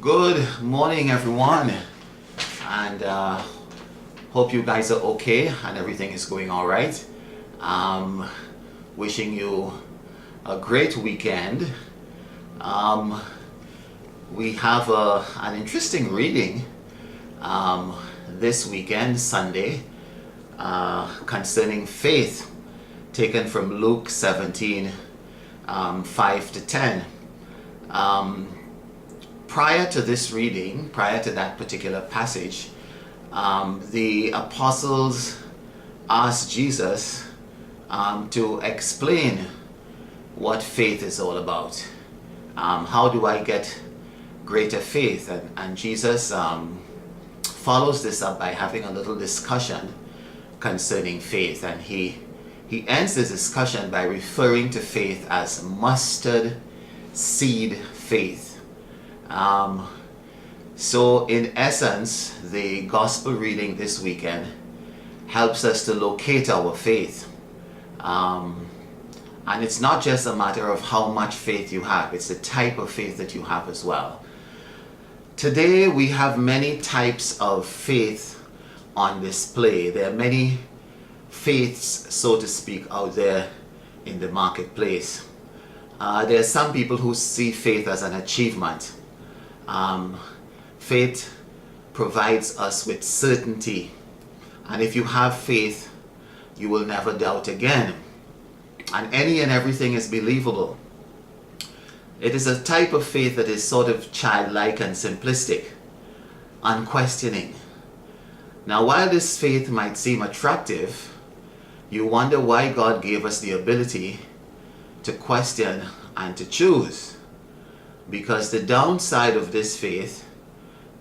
Good morning, everyone, and hope you guys are okay and everything is going all right. Wishing you a great weekend. We have an interesting reading this weekend, Sunday, concerning faith, taken from Luke 17, 5 to 10. Prior to this reading, prior to that particular passage, the apostles asked Jesus to explain what faith is all about. How do I get greater faith? And Jesus follows this up by having a little discussion concerning faith. And he ends the discussion by referring to faith as mustard seed faith. So in essence, the gospel reading this weekend helps us to locate our faith. And it's not just a matter of how much faith you have, it's the type of faith that you have as well. Today we have many types of faith on display. There are many faiths, so to speak, out there in the marketplace. There are some people who see faith as an achievement. Faith provides us with certainty, and if you have faith, you will never doubt again, and any and everything is believable. It is a type of faith that is sort of childlike and simplistic, unquestioning. Now, while this faith might seem attractive, you wonder why God gave us the ability to question and to choose. Because the downside of this faith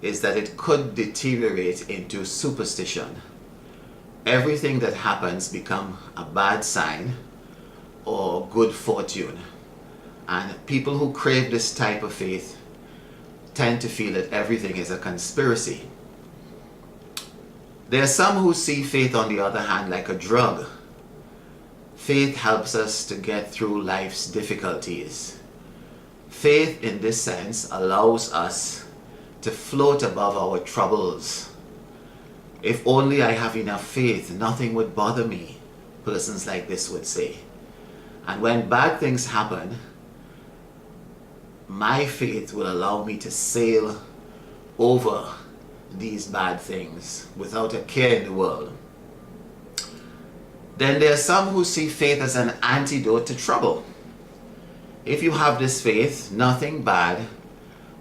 is that it could deteriorate into superstition. Everything that happens becomes a bad sign or good fortune. And people who crave this type of faith tend to feel that everything is a conspiracy. There are some who see faith, on the other hand, like a drug. Faith helps us to get through life's difficulties. Faith, in this sense, allows us to float above our troubles. If only I have enough faith, nothing would bother me, persons like this would say. And when bad things happen, my faith will allow me to sail over these bad things without a care in the world. Then there are some who see faith as an antidote to trouble. If you have this faith, nothing bad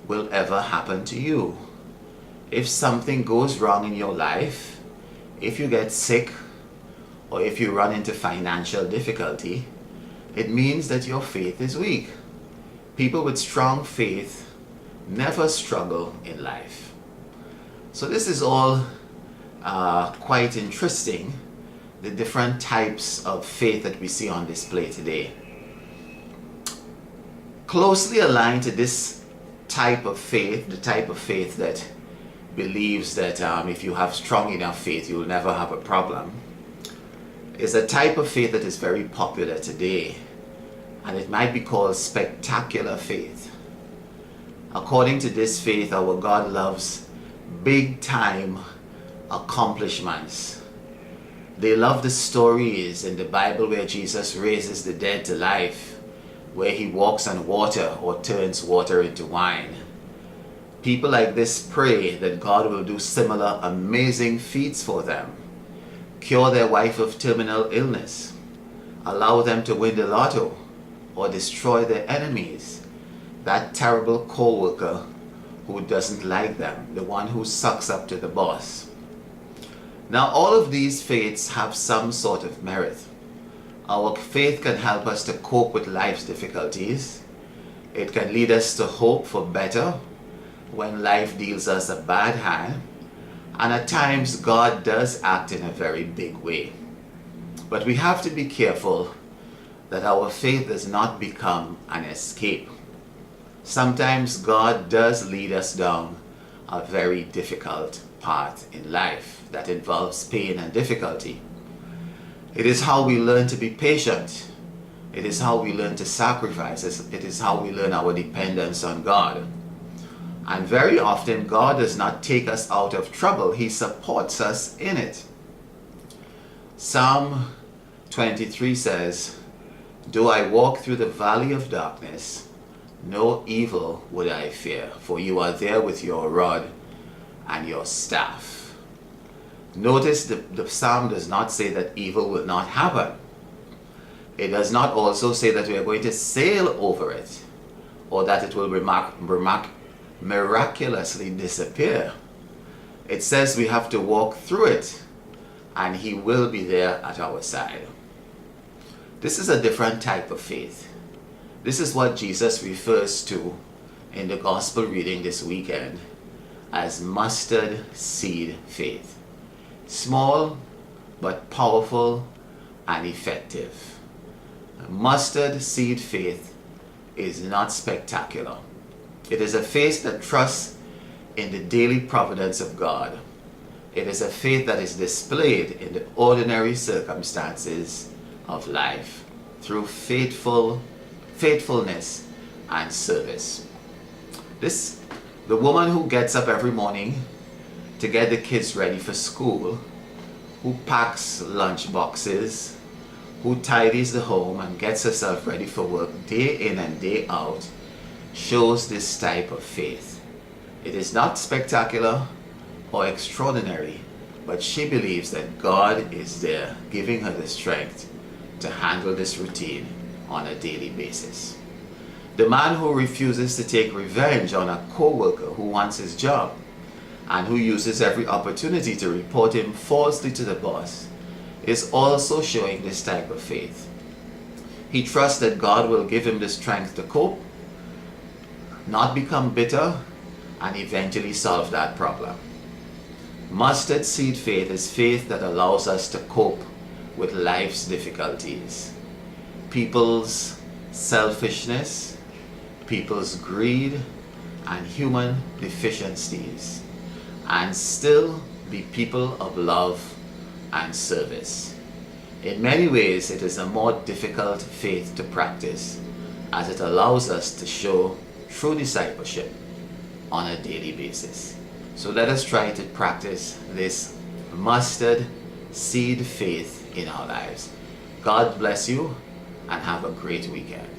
will ever happen to you. If something goes wrong in your life, if you get sick, or if you run into financial difficulty, it means that your faith is weak. People with strong faith never struggle in life. So this is all quite interesting, the different types of faith that we see on display today. Closely aligned to this type of faith, the type of faith that believes that if you have strong enough faith, you'll never have a problem, is a type of faith that is very popular today, and it might be called spectacular faith. According to this faith, our God loves big time accomplishments. They love the stories in the Bible where Jesus raises the dead to life, where he walks on water or turns water into wine. People like this pray that God will do similar amazing feats for them, cure their wife of terminal illness, allow them to win the lotto, or destroy their enemies, that terrible co-worker who doesn't like them, the one who sucks up to the boss. Now, all of these faiths have some sort of merit. Our faith can help us to cope with life's difficulties. It can lead us to hope for better when life deals us a bad hand. And at times, God does act in a very big way. But we have to be careful that our faith does not become an escape. Sometimes God does lead us down a very difficult path in life that involves pain and difficulty. It is how we learn to be patient. It is how we learn to sacrifice. It is how we learn our dependence on God. And very often God does not take us out of trouble, He supports us in it. Psalm 23 says, "Though I walk through the valley of darkness, no evil would I fear, for you are there with your rod and your staff." Notice the psalm does not say that evil will not happen. It does not also say that we are going to sail over it, or that it will miraculously disappear. It says we have to walk through it, and He will be there at our side. This is a different type of faith. This is what Jesus refers to in the gospel reading this weekend as mustard seed faith. Small but powerful and effective. Mustard seed faith is not spectacular. It is a faith that trusts in the daily providence of God. It is a faith that is displayed in the ordinary circumstances of life through faithfulness and service. The woman who gets up every morning to get the kids ready for school, who packs lunch boxes, who tidies the home and gets herself ready for work day in and day out, shows this type of faith. It is not spectacular or extraordinary, but she believes that God is there giving her the strength to handle this routine on a daily basis. The man who refuses to take revenge on a co-worker who wants his job and who uses every opportunity to report him falsely to the boss is also showing this type of faith. He trusts that God will give him the strength to cope, not become bitter, and eventually solve that problem. Mustard seed faith is faith that allows us to cope with life's difficulties, people's selfishness, people's greed, and human deficiencies, and still be people of love and service. In many ways, it is a more difficult faith to practice, as it allows us to show true discipleship on a daily basis. So let us try to practice this mustard seed faith in our lives. God bless you and have a great weekend.